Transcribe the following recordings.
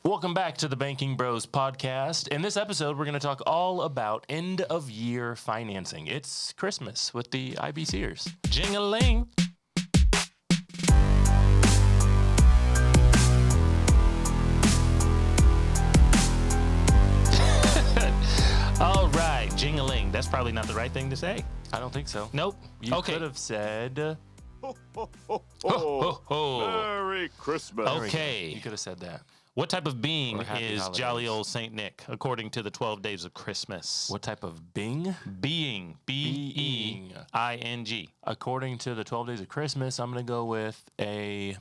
Welcome back to the Banking Bros podcast. In this episode, we're going to talk all about end-of-year financing. It's Christmas with the IBCers. Jing-a-ling. All right, jing-a-ling. That's probably not the right thing to say. I don't think so. Nope. You Okay. could have said, Ho, ho, ho, Ho, ho, ho. Merry Christmas. Okay. you could have said that. What type of being Or happy is holidays. jolly old Saint Nick, according to the 12 Days of Christmas? What type of Bing? Being. B-E-I-N-G. According to the 12 Days of Christmas, I'm going to go with a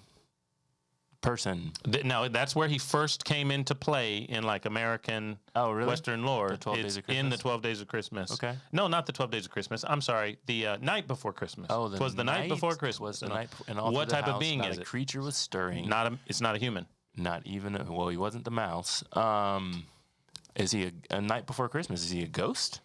person. Now, that's where he first came into play in like American Oh, really? Western lore. The 12 Days It's of in the Christmas? 12 Days of Christmas. Okay. No, not the 12 Days of Christmas. I'm sorry. The night before Christmas. Oh, it was the night before Christmas. Was the night, and all What through the type of house, being not is a it? creature was stirring. It's not a human. Not even, well, he wasn't the mouse. Is he a night before Christmas? Is he a ghost?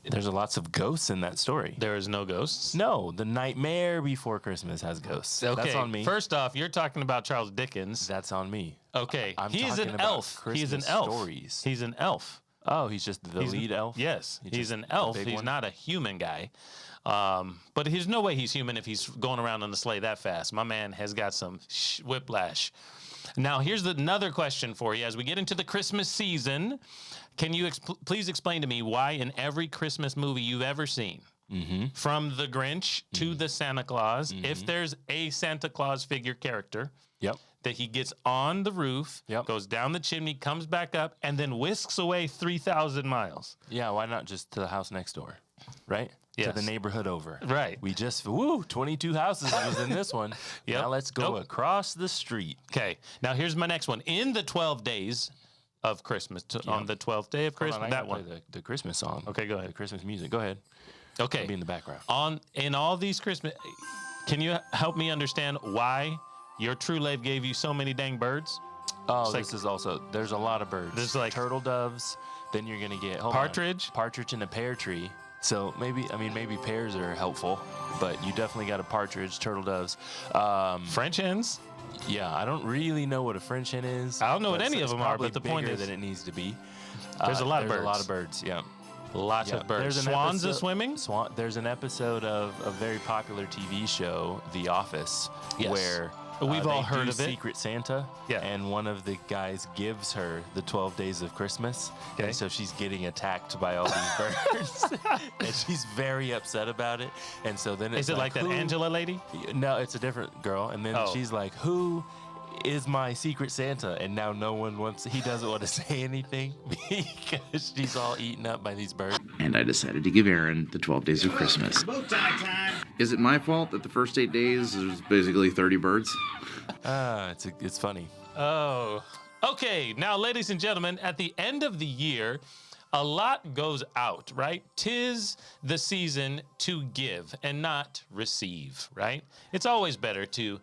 There's lots of ghosts in that story. There is no ghosts. No, the Nightmare Before Christmas has ghosts. Okay. That's on me. First off, you're talking about Charles Dickens. That's on me. Okay. I'm He's talking an about elf. He's an Christmas elf. stories. He's an elf. Oh, he's just the lead elf? Yes, he's just an the elf. big He's one? not a human guy. But there's no way he's human if he's going around on the sleigh that fast. My man has got some whiplash. Now, here's another question for you. As we get into the Christmas season, can you please explain to me why in every Christmas movie you've ever seen, from the Grinch to the Santa Claus, if there's a Santa Claus figure character, Yep. that he gets on the roof, Yep. goes down the chimney, comes back up, and then whisks away 3,000 miles. Yeah, why not just to the house next door, right? To Yes. the neighborhood over. Right. We just, 22 houses was in this one. Yep. Now let's go Nope. across the street. Okay, now here's my next one. In the 12 days of Christmas, on the 12th day of Hold Christmas, on, I that gotta one. play the Christmas song. Okay, go The ahead. Christmas music. Go ahead. Okay, It'll be in the background. in all these Christmas, can you help me understand why your true love gave you so many dang birds? Oh, It's like- this is also, there's a lot of birds. There's like- turtle doves. Then you're going to get Partridge? Partridge in a pear tree. So maybe pears are helpful, but you definitely got a partridge, turtle doves. French hens? Yeah, I don't really know what a French hen is. I don't know what but any of it's them are, probably but the point bigger is- than it needs to be. There's a lot of There's a lot birds. of birds, yeah. Lots Yeah, of birds. there's an Swans are episode- swimming? There's an episode of a very popular TV show, The Office, Yes. where We've all they heard do of it. Secret Santa, Yeah. and one of the guys gives her the 12 Days of Christmas, Okay. and so she's getting attacked by all these birds, and she's very upset about it. And so then it's Is it like that who- Angela lady? No, it's a different girl, and then Oh. she's like, "Who is my Secret Santa?" And now no one wants. He doesn't want to say anything because she's all eaten up by these birds. And I decided to give Aaron the 12 Days of Christmas. Is it my fault that the first 8 days is basically 30 birds? It's funny. Oh. Okay, now, ladies and gentlemen, at the end of the year, a lot goes out, right? 'Tis the season to give and not receive, right? It's always better to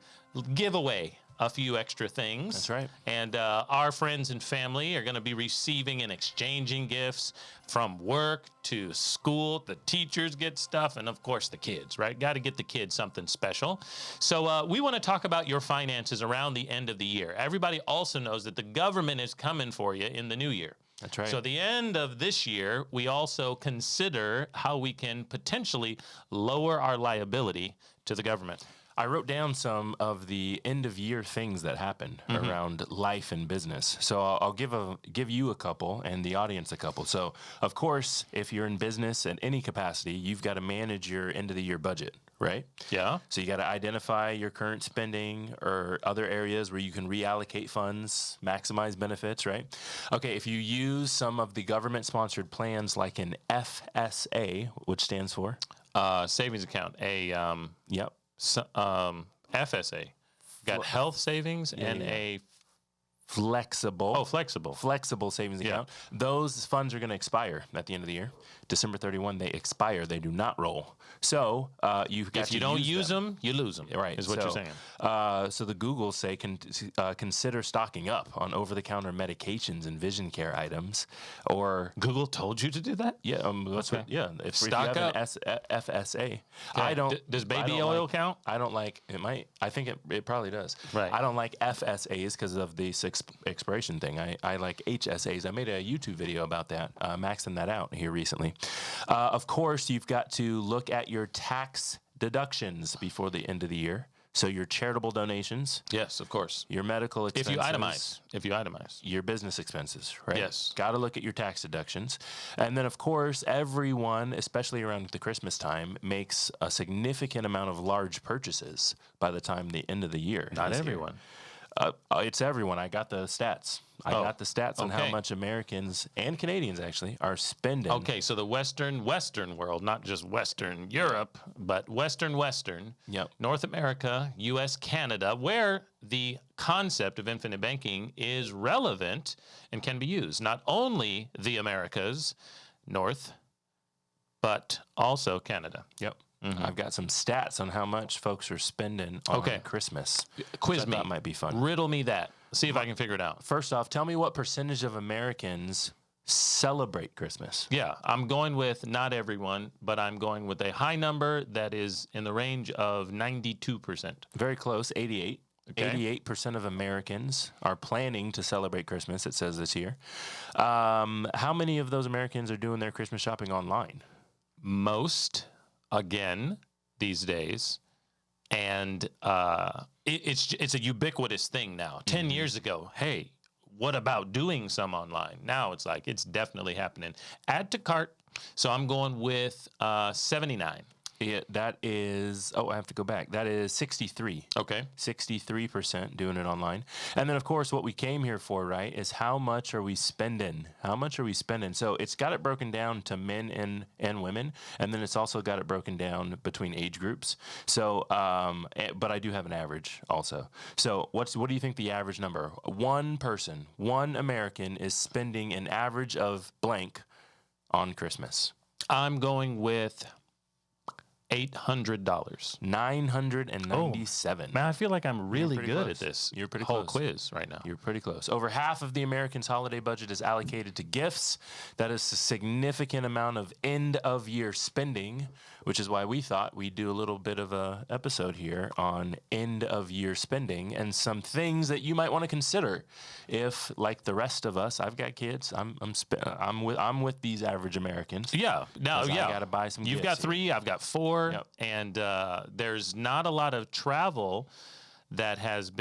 give away a few extra things. That's right. And our friends and family are going to be receiving and exchanging gifts from work to school. The teachers get stuff, and of course the kids, right? Got to get the kids something special. So we want to talk about your finances around the end of the year. Everybody also knows that the government is coming for you in the new year. That's right. So at the end of this year, we also consider how we can potentially lower our liability to the government. I wrote down some of the end of year things that happen around life and business. So I'll give you a couple and the audience a couple. So of course, if you're in business in any capacity, you've got to manage your end of the year budget, right? Yeah. So you got to identify your current spending or other areas where you can reallocate funds, maximize benefits, right? Okay, if you use some of the government-sponsored plans like an FSA, which stands for? Savings account, Yep. FSA. Got health savings and yeah. a Flexible. flexible. Savings Yeah. account. Those funds are going to expire at the end of the year. December 31, they expire. They do not roll. So you've got If you to don't use them, you lose them. Right, is what you're so, saying. So the Googles say consider stocking up on over-the-counter medications and vision care items, or Google told you to do that? yeah, that's Okay. what yeah. If Stock you have up. an FSA, Okay. I don't. Does I baby don't oil like- count? I don't like it. Might I think it probably does. Right. I don't like FSAs because of the expiration thing. I like HSAs. I made a YouTube video about that, maxing that out here recently. Of course, you've got to look at your tax deductions before the end of the year. So your charitable donations, Yes, of course. your medical expenses. If you itemize. Your business expenses, right? Yes. Got to look at your tax deductions. And then, of course, everyone, especially around the Christmas time, makes a significant amount of large purchases by the time the end of the year. Not this year. everyone. It's everyone. I got the stats. I got the stats on how okay. much Americans and Canadians actually are spending. Okay, so the Western world, not just Western Europe, but Western, Yep. North America, U.S., Canada, where the concept of infinite banking is relevant and can be used. Not only the Americas, North, but also Canada. Yep. I've got some stats on how much folks are spending on Christmas. Quiz which I me. thought might be fun. Riddle me that. See if I can figure it out. First off, tell me what percentage of Americans celebrate Christmas. Yeah, I'm going with not everyone, but I'm going with a high number that is in the range of 92%. Very close, 88. Okay. 88% of Americans are planning to celebrate Christmas, it says this year. How many of those Americans are doing their Christmas shopping online? Most, again, these days. And it's a ubiquitous thing now. 10 years ago, hey, what about doing some online? Now it's like it's definitely happening. Add to cart. So I'm going with 79. That is, I have to go back. That is 63. Okay. 63% doing it online. And then, of course, what we came here for, right, is how much are we spending? How much are we spending? So it's got it broken down to men and women, and then it's also got it broken down between age groups. So, but I do have an average also. So what do you think the average number? One person, one American is spending an average of blank on Christmas. I'm going with $800. 997. Man, I feel like I'm really pretty good close. at this You're pretty whole close. quiz right now. You're pretty close. Over half of the Americans' holiday budget is allocated to gifts. That is a significant amount of end-of-year spending, which is why we thought we'd do a little bit of a episode here on end-of-year spending and some things that you might want to consider if, like the rest of us, I've got kids. I'm with these average Americans. Yeah. Now, 'Cause I yeah. gotta buy some You've gifts got 3. I've got 4. Yep. And there's not a lot of travel that has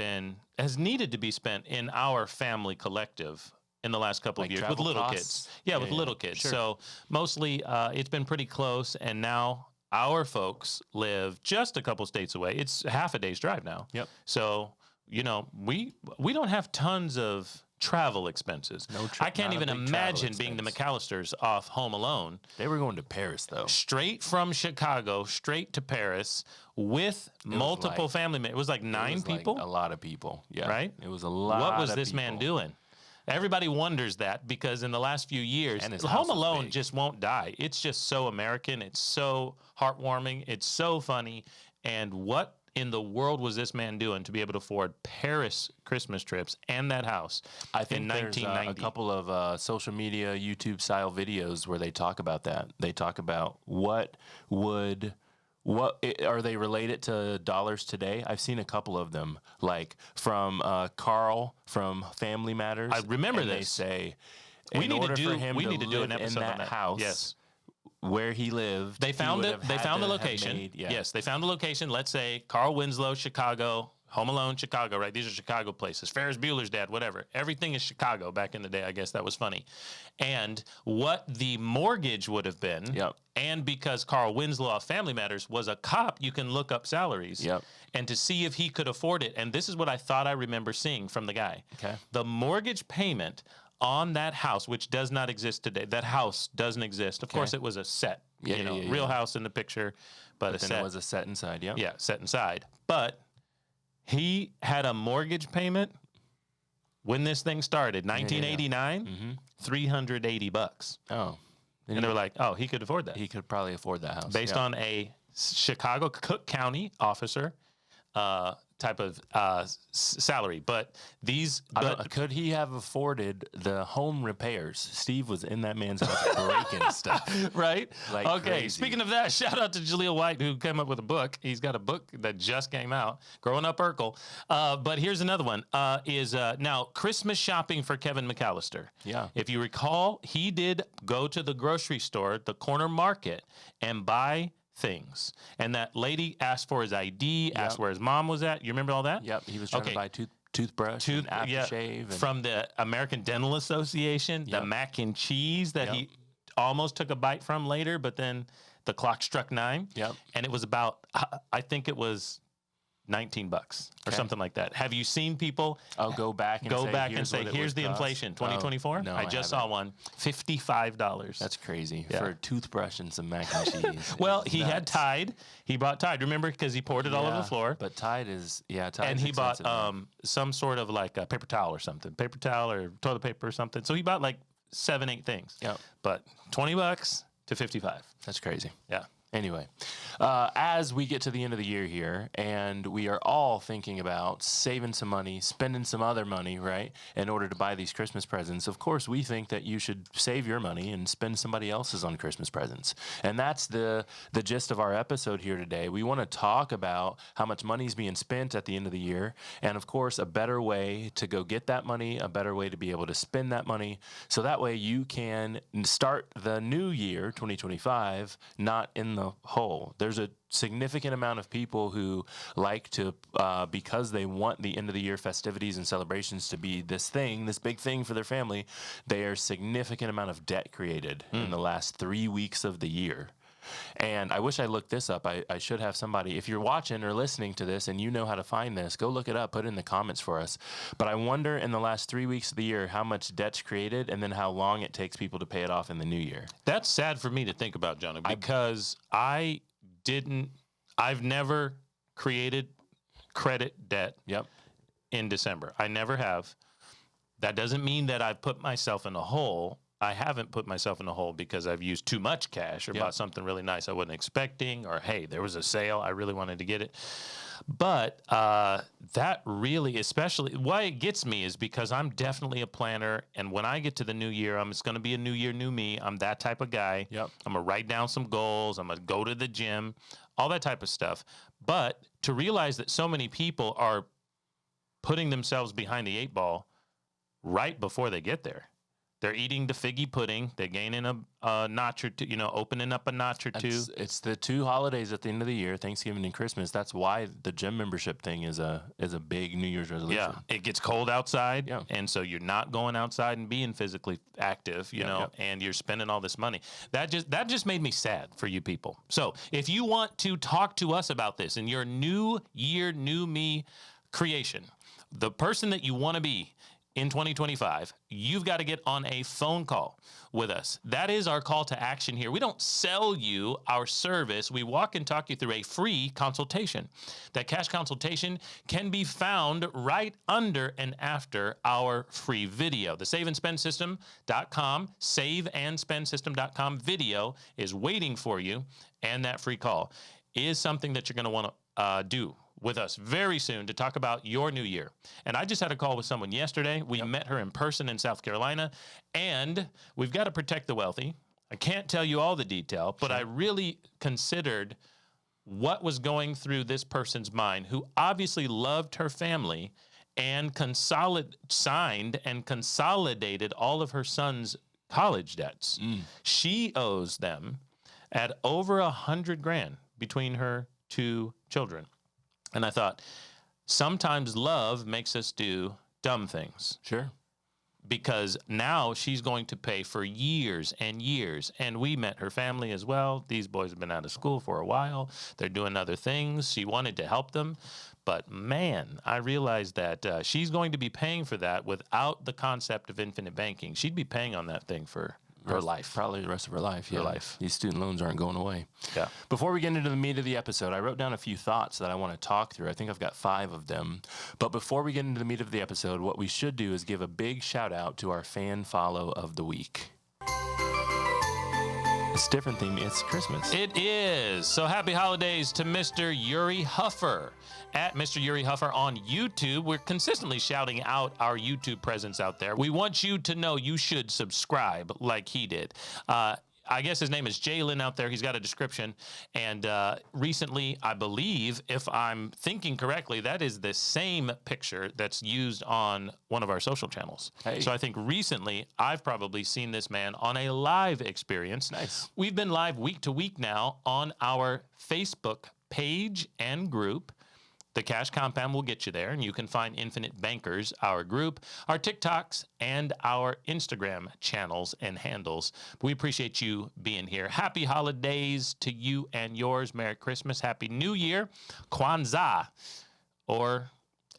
needed to be spent in our family collective in the last couple Like of years with travel little costs? kids. Yeah, with little kids. Sure. So mostly it's been pretty close. And now our folks live just a couple states away. It's half a day's drive now. Yep. So, we don't have tons of travel expenses. I can't not a even big travel imagine being the expense. McAllisters off Home Alone. They were going to Paris, though. Straight from Chicago, straight to Paris with multiple like- family members. It was like 9 It was people. Like a lot of people. Yeah. Right? It was a lot. What was of this man people. doing? Everybody wonders that because in the last few years, And his house Home was Alone big. just won't die. It's just so American. It's so heartwarming. It's so funny. And what in the world was this man doing to be able to afford Paris Christmas trips and that house I think in there's 1990? a couple of social media, YouTube style videos where they talk about that. They talk about what are they related to dollars today? I've seen a couple of them, like from Carl from Family Matters. I remember and this. They say we in need order to do for him we to need to do an live episode in on that house. Yes. Where he lived, They found he it. would have They had found the to have location. made- yeah. Yes, they found the location. Let's say Carl Winslow, Chicago, Home Alone, Chicago, right? These are Chicago places. Ferris Bueller's Dad, whatever. Everything is Chicago back in the day. I guess that was funny. And what the mortgage would have been, Yep. and because Carl Winslow of Family Matters was a cop, you can look up salaries Yep. and to see if he could afford it. And this is what I thought I remember seeing from the guy. Okay. The mortgage payment on that house, which does not exist today. That house doesn't exist. Of course, it was a set. Yeah, yeah, real yeah. house in the picture, but a Then set. it was a set inside. Yeah. Yeah, set inside. But he had a mortgage payment when this thing started, 1989, $380. Oh. And they were like, oh, he could afford that. He could probably afford that house. Based Yeah. on a Chicago Cook County officer type of salary. But these, could he have afforded the home repairs? Steve was in that man's house breaking stuff. right? Like Okay. crazy. Speaking of that, shout out to Jaleel White, who came up with a book. He's got a book that just came out, Growing Up Urkel. But here's another one. Now Christmas shopping for Kevin McAllister. Yeah. If you recall, he did go to the grocery store, the corner market, and buy things. And that lady asked for his ID, asked where his mom was at. You remember all that? Yep. He was trying to buy toothbrush and aftershave. And from the American Dental Association, the mac and cheese that he almost took a bite from later, but then the clock struck 9. Yep. And it was about, I think it was $19 or something like that. Have you seen people go back and say, here's the inflation, 2024? No, I just saw one, $55. That's crazy for a toothbrush and some mac and cheese. Well, he had Tide. He bought Tide, remember, because he poured it all over the floor. But Tide is, Tide. And he bought some sort of like a paper towel or something, paper towel or toilet paper or something. So he bought like 7-8 things. Yep. But $20 to $55. That's crazy. Yeah. Anyway, as we get to the end of the year here, and we are all thinking about saving some money, spending some other money, right, in order to buy these Christmas presents, of course, we think that you should save your money and spend somebody else's on Christmas presents. And that's the gist of our episode here today. We want to talk about how much money is being spent at the end of the year, and of course, a better way to go get that money, a better way to be able to spend that money, so that way you can start the new year, 2025, not in the hole. There's a significant amount of people who like to, because they want the end of the year festivities and celebrations to be this big thing for their family, there's significant amount of debt created in the last 3 weeks of the year. And I wish I looked this up. I should have somebody. If you're watching or listening to this and you know how to find this, go look it up, put it in the comments for us. But I wonder in the last 3 weeks of the year how much debt's created and then how long it takes people to pay it off in the new year. That's sad for me to think about, Jonah, because I've never created credit debt in December. I never have. That doesn't mean that I've put myself in a hole. I haven't put myself in a hole because I've used too much cash or bought something really nice I wasn't expecting, or, hey, there was a sale, I really wanted to get it. But that really, especially, why it gets me is because I'm definitely a planner, and when I get to the new year, it's going to be a new year, new me. I'm that type of guy. Yep. I'm going to write down some goals. I'm going to go to the gym, all that type of stuff. But to realize that so many people are putting themselves behind the 8 ball right before they get there. They're eating the figgy pudding. They're gaining a notch or two, opening up a notch or two. It's the 2 holidays at the end of the year, Thanksgiving and Christmas. That's why the gym membership thing is a big New Year's resolution. Yeah, it gets cold outside, and so you're not going outside and being physically active, and you're spending all this money. That just made me sad for you people. So if you want to talk to us about this in your new year, new me creation, the person that you want to be in 2025, you've got to get on a phone call with us. That is our call to action here. We don't sell you our service. We walk and talk you through a free consultation. That cash consultation can be found right under and after our free video. The saveandspendsystem.com, saveandspendsystem.com video is waiting for you, and that free call is something that you're going to want to do with us very soon to talk about your new year. And I just had a call with someone yesterday. We met her in person in South Carolina, and we've got to protect the wealthy. I can't tell you all the detail, but I really considered what was going through this person's mind, who obviously loved her family and signed and consolidated all of her son's college debts. She owes them at over $100,000 between her 2 children. And I thought, sometimes love makes us do dumb things. Sure. Because now she's going to pay for years and years. And we met her family as well. These boys have been out of school for a while. They're doing other things. She wanted to help them. But man, I realized that she's going to be paying for that without the concept of infinite banking. She'd be paying on that thing for her life. Probably the rest of her life. Her life. These student loans aren't going away. Yeah. Before we get into the meat of the episode, I wrote down a few thoughts that I want to talk through. I think I've got 5 of them. But before we get into the meat of the episode, what we should do is give a big shout out to our fan follow of the week. It's a different theme. It's Christmas. It is. So happy holidays to Mr. Yuri Huffer. At Mr. Yuri Huffer on YouTube. We're consistently shouting out our YouTube presence out there. We want you to know you should subscribe like he did. I guess his name is Jalen out there. He's got a description. And recently, I believe, if I'm thinking correctly, that is the same picture that's used on one of our social channels. Hey. So I think recently, I've probably seen this man on a live experience. Nice. We've been live week to week now on our Facebook page and group. The Cash Compound will get you there, and you can find Infinite Bankers, our group, our TikToks, and our Instagram channels and handles. We appreciate you being here. Happy holidays to you and yours. Merry Christmas. Happy New Year. Kwanzaa, or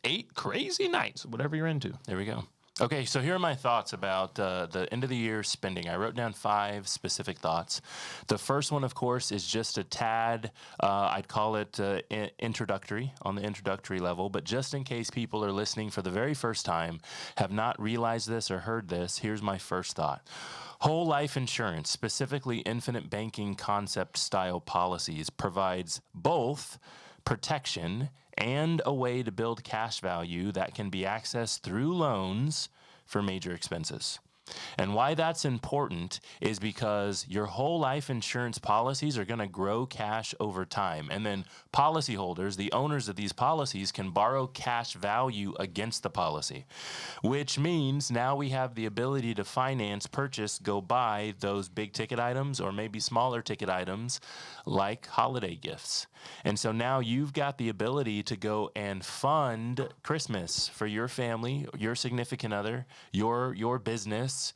8 crazy nights, whatever you're into. There we go. Okay, so here are my thoughts about the end of the year spending. I wrote down 5 specific thoughts. The first one, of course, is just a tad, I'd call it introductory, on the introductory level, but just in case people are listening for the very first time, have not realized this or heard this, here's my first thought. Whole life insurance, specifically infinite banking concept style policies, provides both protection and a way to build cash value that can be accessed through loans for major expenses. And why that's important is because your whole life insurance policies are going to grow cash over time. And then policyholders, the owners of these policies, can borrow cash value against the policy, which means now we have the ability to finance, purchase, go buy those big ticket items or maybe smaller ticket items like holiday gifts. And so now you've got the ability to go and fund Christmas for your family, your significant other, your business,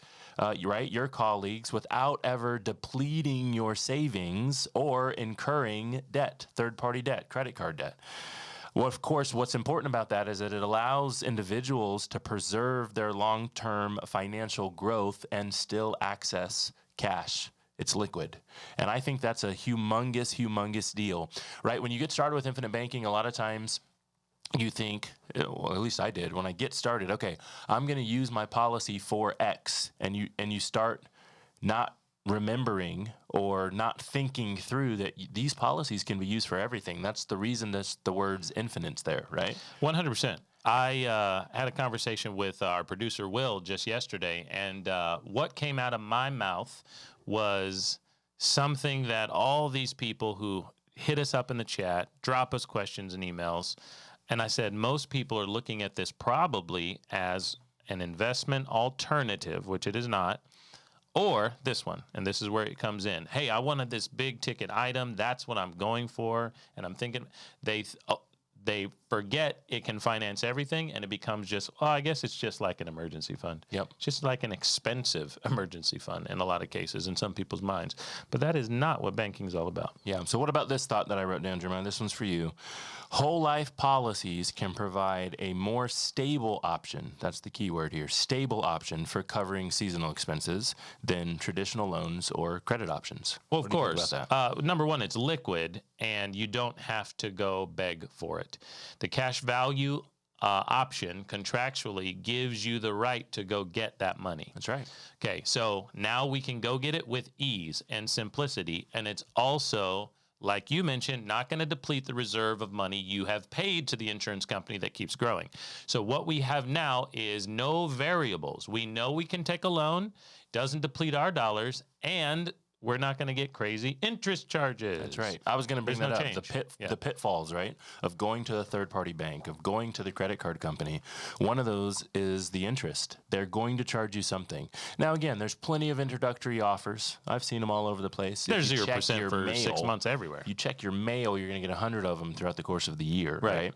right, your colleagues, without ever depleting your savings or incurring debt, third-party debt, credit card debt. Well, of course, what's important about that is that it allows individuals to preserve their long-term financial growth and still access cash. It's liquid. And I think that's a humongous deal, right? When you get started with infinite banking, a lot of times you think, well, at least I did, when I get started, okay, I'm going to use my policy for X, and you start not remembering or not thinking through that these policies can be used for everything. That's the reason the words infinite's there, right? 100%. I had a conversation with our producer, Will, just yesterday, and what came out of my mouth was something that all these people who hit us up in the chat, drop us questions and emails, and I said most people are looking at this probably as an investment alternative, which it is not, or this one, and this is where it comes in. Hey, I wanted this big ticket item. That's what I'm going for, and I'm thinking they forget it can finance everything, and it becomes just, I guess it's just like an emergency fund. Yep. Just like an expensive emergency fund in a lot of cases in some people's minds. But that is not what banking is all about. Yeah. So what about this thought that I wrote down, Jeremiah? This one's for you. Whole life policies can provide a more stable option. That's the key word here. Stable option for covering seasonal expenses than traditional loans or credit options. Well, of What do you think course. about that? Number one, it's liquid, and you don't have to go beg for it. The cash value option contractually gives you the right to go get that money. That's right. Okay, so now we can go get it with ease and simplicity, and it's also, like you mentioned, not going to deplete the reserve of money you have paid to the insurance company that keeps growing. So what we have now is no variables. We know we can take a loan, doesn't deplete our dollars, and we're not going to get crazy interest charges. That's right. I was going to bring There's that no up. change. The pitfalls, right, of going to a third-party bank, of going to the credit card company. One of those is the interest. They're going to charge you something. Now, again, there's plenty of introductory offers. I've seen them all over the place. There's If you check 0% your for mail, 6 months everywhere. You check your mail, you're going to get 100 of them throughout the course of the year, Right.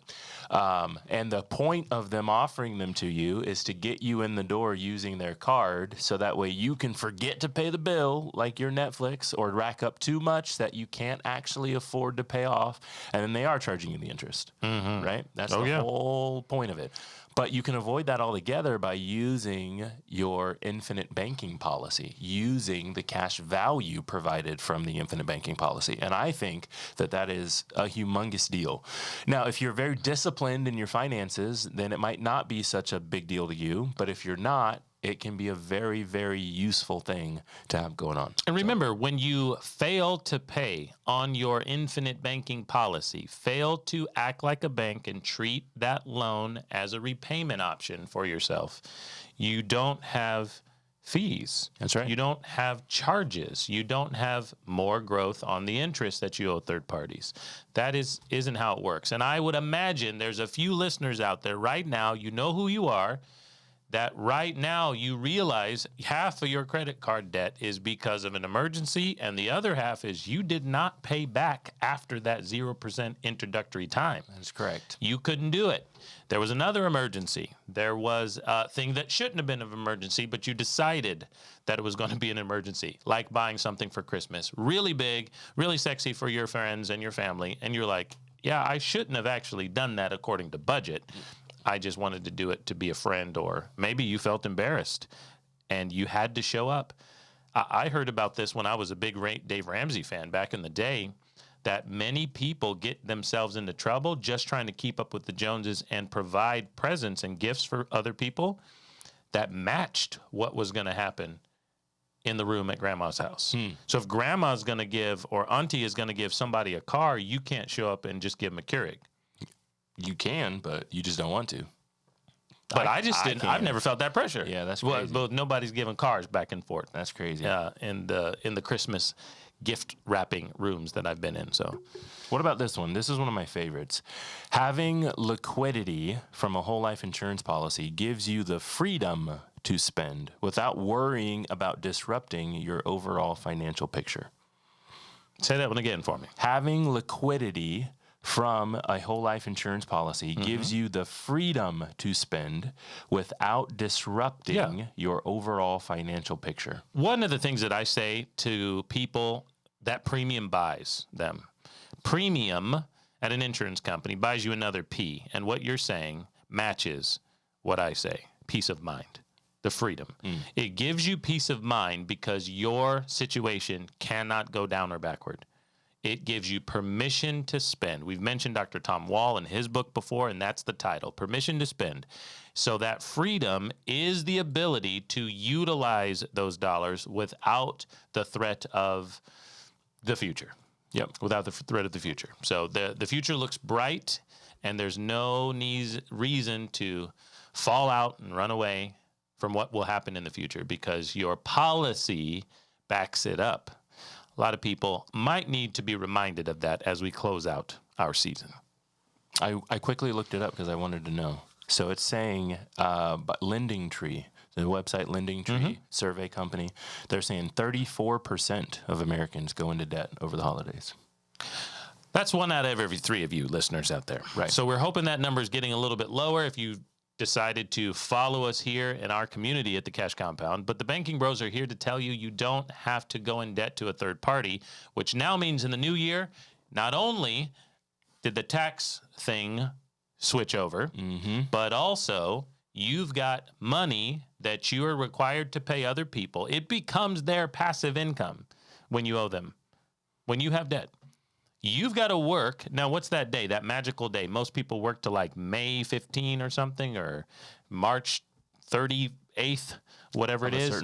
right? And the point of them offering them to you is to get you in the door using their card, so that way you can forget to pay the bill, like your Netflix, or rack up too much that you can't actually afford to pay off, and then they are charging you the interest, right? That's the whole point of it. But you can avoid that altogether by using your infinite banking policy, using the cash value provided from the infinite banking policy. And I think that that is a humongous deal. Now, if you're very disciplined in your finances, then it might not be such a big deal to you. But if you're not, it can be a very, very useful thing to have going on. And remember, when you fail to pay on your infinite banking policy, fail to act like a bank and treat that loan as a repayment option for yourself, you don't have fees. That's right. You don't have charges. You don't have more growth on the interest that you owe third parties. That isn't how it works. And I would imagine there's a few listeners out there right now, you know who you are, that right now you realize half of your credit card debt is because of an emergency, and the other half is you did not pay back after that 0% introductory time. That's correct. You couldn't do it. There was another emergency. There was a thing that shouldn't have been an emergency, but you decided that it was going to be an emergency, like buying something for Christmas. Really big, really sexy for your friends and your family. And you're like, yeah, I shouldn't have actually done that according to budget. I just wanted to do it to be a friend, or maybe you felt embarrassed and you had to show up. I heard about this when I was a big Dave Ramsey fan back in the day, that many people get themselves into trouble just trying to keep up with the Joneses and provide presents and gifts for other people that matched what was going to happen in the room at grandma's house. So if grandma's going to give, or auntie is going to give somebody a car, you can't show up and just give them a Keurig. You can, but you just don't want to. But I just didn't. I've can. never felt that pressure. Yeah, that's well, crazy. but nobody's giving cars back and forth. That's crazy. In the Christmas gift wrapping rooms that I've been in. So, What about this one? This is one of my favorites. Having liquidity from a whole life insurance policy gives you the freedom to spend without worrying about disrupting your overall financial picture. say that one again for me. Having liquidity from a whole life insurance policy gives you the freedom to spend without disrupting your overall financial picture. One of the things that I say to people, that premium buys them. Premium at an insurance company buys you another P, and what you're saying matches what I say. Peace of mind, the freedom. It gives you peace of mind because your situation cannot go down or backward. It gives you permission to spend. We've mentioned Dr. Tom Wall in his book before, and that's the title, Permission to Spend. So that freedom is the ability to utilize those dollars without the threat of the future. Yep. Without the threat of the future. So the future looks bright, and there's no reason to fall out and run away from what will happen in the future because your policy backs it up. A lot of people might need to be reminded of that as we close out our season. I quickly looked it up because I wanted to know. So it's saying Lending Tree, the website Lending Tree survey company, they're saying 34% of Americans go into debt over the holidays. That's 1 out of every 3 of you listeners out there. Right. So we're hoping that number is getting a little bit lower if you decided to follow us here in our community at the Cash Compound. But the Banking Bros are here to tell you you don't have to go in debt to a third party, which now means in the new year, not only did the tax thing switch over, but also you've got money that you are required to pay other people. It becomes their passive income when you owe them, when you have debt. You've got to work. Now, what's that day, that magical day? Most people work to like May 15 or something, or March 38th, whatever it is.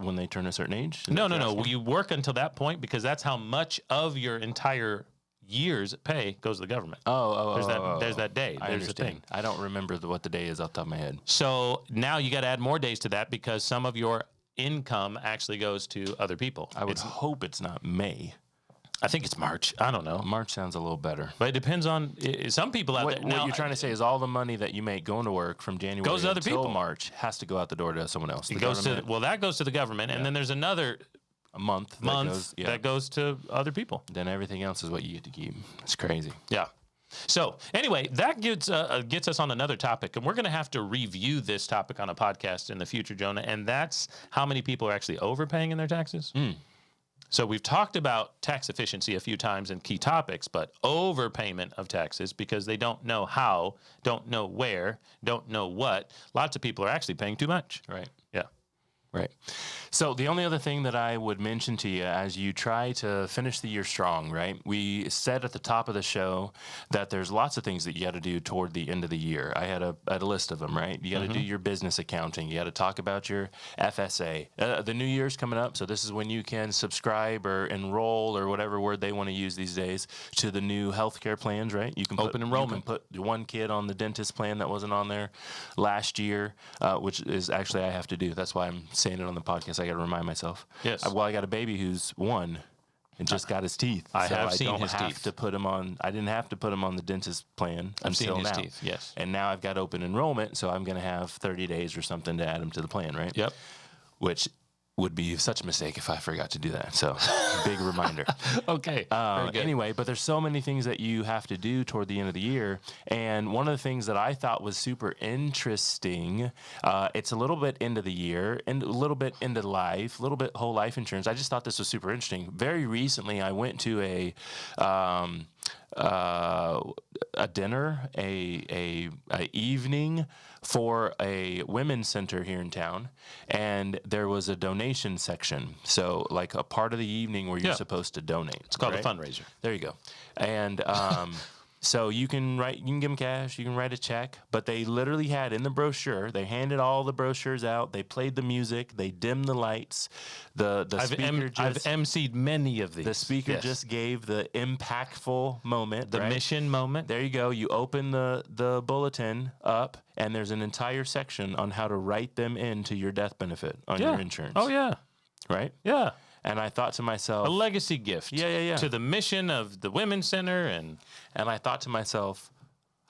When they turn a certain age? No. You work until that point because that's how much of your entire year's pay goes to the government. There's that day. I There's understand. the thing. I don't remember what the day is off the top of my head. So now you got to add more days to that because some of your income actually goes to other people. I would hope it's not May. I think it's March. I don't know. March sounds a little better. But it depends on some people out there. What you're trying to say is all the money that you make going to work from January goes to other until people. March has to go out the door to someone else. That goes to the government, and then there's another a month that goes to other people. Then everything else is what you get to keep. It's crazy. Yeah. So anyway, that gets us on another topic, and we're going to have to review this topic on a podcast in the future, Jonah, and that's how many people are actually overpaying in their taxes. So we've talked about tax efficiency a few times in key topics, but overpayment of taxes because they don't know how, don't know where, don't know what. Lots of people are actually paying too much. Right. Yeah. Right. So the only other thing that I would mention to you as you try to finish the year strong, right? We said at the top of the show that there's lots of things that you got to do toward the end of the year. I had a list of them, right? You got to do your business accounting. You got to talk about your FSA. The new year's coming up, so this is when you can subscribe or enroll or whatever word they want to use these days to the new healthcare plans, right? You can Open enrollment. You can put one kid on the dentist plan that wasn't on there last year, which is actually I have to do. That's why I'm saying it on the podcast. I got to remind myself. Yes. I got a baby who's 1 and just got his teeth. I have seen don't his have teeth. to put him on. I didn't have to put him on the dentist plan I've until seen his now. teeth, yes. And now I've got open enrollment, so I'm going to have 30 days or something to add him to the plan, right? Yep. Which would be such a mistake if I forgot to do that. So, big reminder. Okay. Very good. Anyway, but there's so many things that you have to do toward the end of the year. And one of the things that I thought was super interesting, it's a little bit into the year and a little bit into life, a little bit whole life insurance. I just thought this was super interesting. Very recently, I went to a dinner, a evening for a women's center here in town, and there was a donation section. So, like a part of the evening where you're Yeah. supposed to donate. It's called right? a fundraiser. There you go. And so you can give them cash, you can write a check, but they literally had in the brochure, they handed all the brochures out, they played the music, they dimmed the lights, the speaker I've just emceed many of these. the speaker Yes. just gave the impactful moment, the right? mission moment. There you go. You open the bulletin up, and there's an entire section on how to write them into your death benefit on your insurance. Oh yeah. Right? Yeah. And I thought to myself, A legacy gift. Yeah. To the mission of the Women's Center and I thought to myself,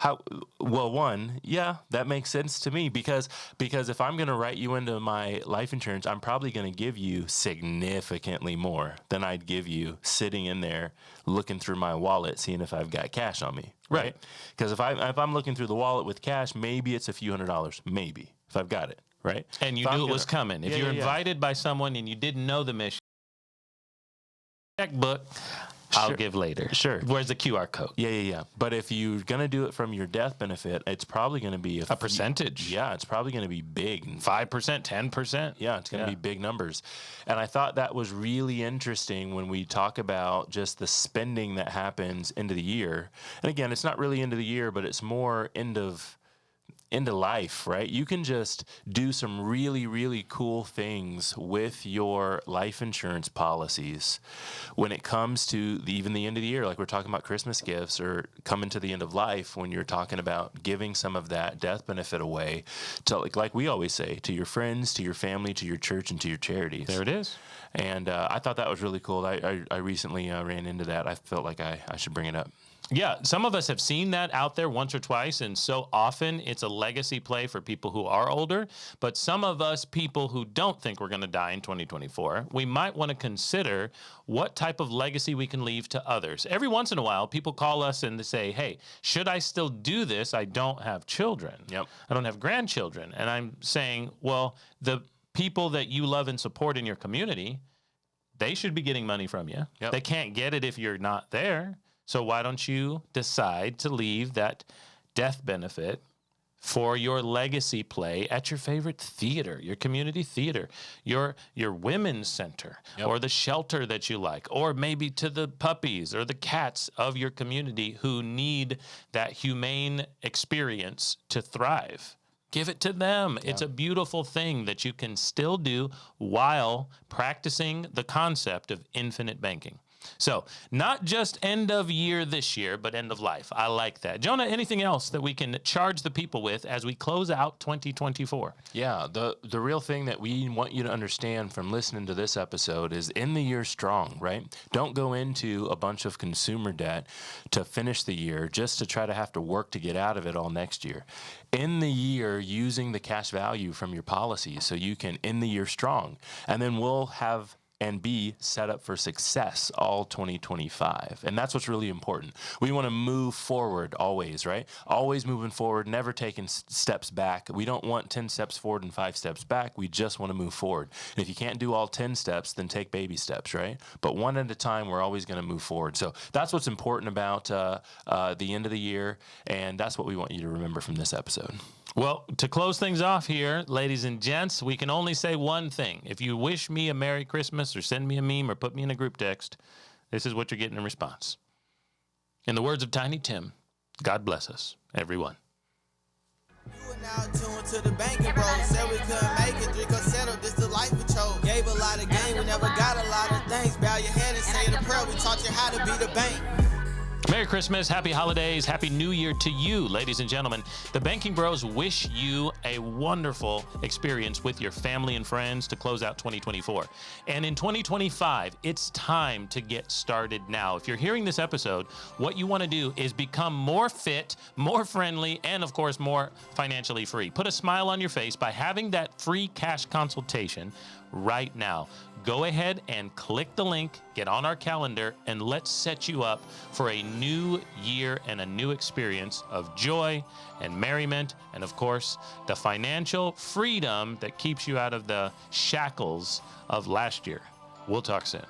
that makes sense to me because if I'm going to write you into my life insurance, I'm probably going to give you significantly more than I'd give you sitting in there looking through my wallet, seeing if I've got cash on me. Right? Because if I'm looking through the wallet with cash, maybe it's a few $100s, maybe if I've got it. Right? and you If I'm knew it gonna- was coming. If Yeah, you're yeah, yeah. invited by someone and you didn't know the mission, checkbook, I'll Sure. give later. Sure. Where's the QR code? Yeah. But if you're going to do it from your death benefit, it's probably going to be A percentage. Yeah, it's probably going to be big. 5%, 10%. Yeah, it's going to be big numbers. And I thought that was really interesting when we talk about just the spending that happens into the year. And again, it's not really into the year, but it's more into life, right? You can just do some really, really cool things with your life insurance policies when it comes to even the end of the year. Like we're talking about Christmas gifts or coming to the end of life when you're talking about giving some of that death benefit away to, like we always say, to your friends, to your family, to your church, and to your charities. There it is. And I thought that was really cool. I recently ran into that. I felt like I should bring it up. Yeah, some of us have seen that out there once or twice, and so often it's a legacy play for people who are older. But some of us, people who don't think we're going to die in 2024, we might want to consider what type of legacy we can leave to others. Every once in a while, people call us and they say, hey, should I still do this? I don't have children. Yep. I don't have grandchildren. And I'm saying, well, the people that you love and support in your community, they should be getting money from you. Yep. They can't get it if you're not there. So why don't you decide to leave that death benefit for your legacy play at your favorite theater, your community theater, your women's center, or the shelter that you like, or maybe to the puppies or the cats of your community who need that humane experience to thrive. Give it to them. It's a beautiful thing that you can still do while practicing the concept of infinite banking. So not just end of year this year, but end of life. I like that. Jonah, anything else that we can charge the people with as we close out 2024? Yeah, the real thing that we want you to understand from listening to this episode is end the year strong, right? Don't go into a bunch of consumer debt to finish the year just to try to have to work to get out of it all next year. End the year using the cash value from your policy so you can end the year strong. And then we'll have and be set up for success all 2025. And that's what's really important. We want to move forward always, right? Always moving forward, never taking steps back. We don't want 10 steps forward and 5 steps back. We just want to move forward. And if you can't do all 10 steps, then take baby steps, right? But one at a time, we're always going to move forward. So that's what's important about the end of the year. And that's what we want you to remember from this episode. Well, to close things off here, ladies and gents, we can only say one thing. If you wish me a Merry Christmas or send me a meme or put me in a group text, this is what you're getting in response. In the words of Tiny Tim, God bless us, everyone. You are now tuned to the banking bros. Said we couldn't make it, drink or settle, this the life we chose. Gave a lot of game, we never got a lot of things. Bow your head and say the prayer, we taught you how to be the bank. Merry Christmas, happy holidays, happy New Year to you, ladies and gentlemen. The Banking Bros wish you a wonderful experience with your family and friends to close out 2024. And in 2025, it's time to get started now. If you're hearing this episode, what you want to do is become more fit, more friendly, and of course, more financially free. Put a smile on your face by having that free cash consultation right now. Go ahead and click the link, get on our calendar, and let's set you up for a new year and a new experience of joy and merriment, and of course, the financial freedom that keeps you out of the shackles of last year. We'll talk soon.